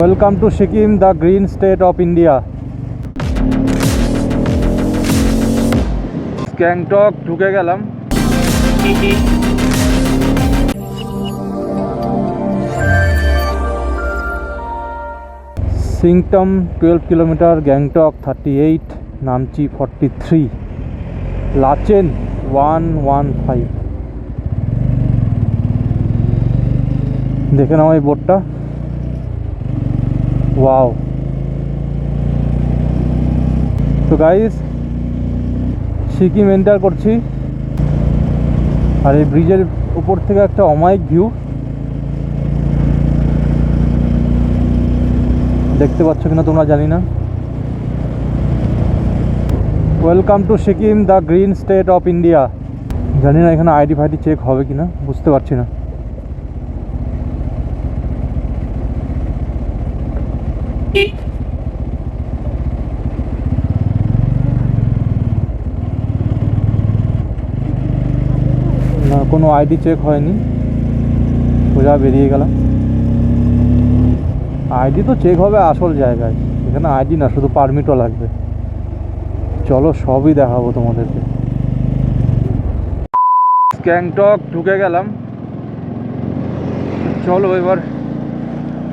Welcome to Sikkim, the green state of India. Gangtok ঢুকে গেলাম। সিংটম 12 kilometre, Gangtok 38, Namchi 43, Lachen 115। দেখে নাও এই বোর্ডটা, ওয়াও। তো গাইস, সিকিম এন্টার করছি, আর এই ব্রিজের উপর থেকে একটা অমায়িক ভিউ দেখতে পাচ্ছ কিনা তোমরা জানি না। Welcome to Sikkim, the green state of India. জানি না এখানে আইডি ফাইডি চেক হবে কিনা, বুঝতে পারছি না। না, কোনো আইডি চেক হয়নি, সোজা বেরিয়ে গেলাম। আইডি তো চেক হবে আসল জায়গায়, এখানে আইডি না, শুধু পারমিটও লাগবে। চলো সবই দেখাবো তোমাদেরকে। গ্যাংটক ঢুকে গেলাম, চলো এবার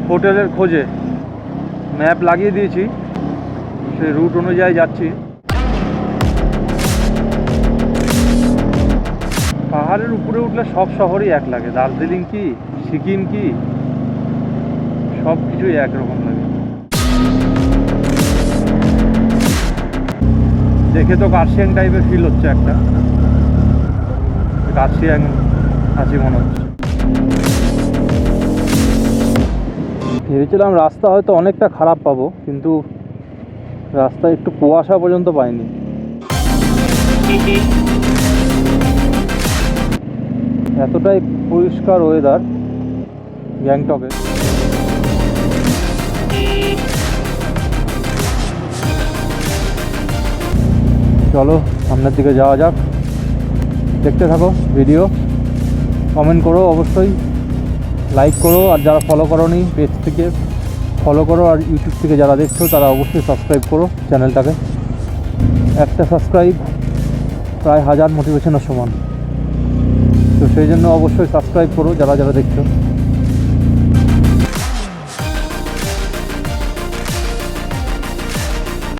হোটেলের খোঁজে। ম্যাপ লাগিয়ে দিয়েছি, সেই রুট অনুযায়ী যাচ্ছি। পাহাড়ের উপরে উঠলে সব শহরই এক লাগে, দার্জিলিং কি, সিকিম কি, সব কিছুই একরকম লাগে। দেখে তো কার্শিয়াং টাইপের ফিল হচ্ছে, একটা কার্শিয়াং আছি মনে হচ্ছে। ভেবেছিলাম রাস্তা হয়তো অনেকটা খারাপ পাবো, কিন্তু রাস্তায় একটু কুয়াশা পর্যন্ত পাইনি। এতটাই পরিষ্কার ওয়েদার গ্যাংটকে। চলো সামনের দিকে যাওয়া যাক, দেখতে থাকো ভিডিও। কমেন্ট করো অবশ্যই, লাইক করো, আর যারা ফলো করোনি পেজ থেকে ফলো করো, আর ইউটিউব থেকে যারা দেখছো তারা অবশ্যই সাবস্ক্রাইব করো চ্যানেলটাকে। একটা সাবস্ক্রাইব প্রায় 1000 মোটিভেশনের সমান, তো সেই জন্য অবশ্যই সাবস্ক্রাইব করো যারা যারা দেখছো।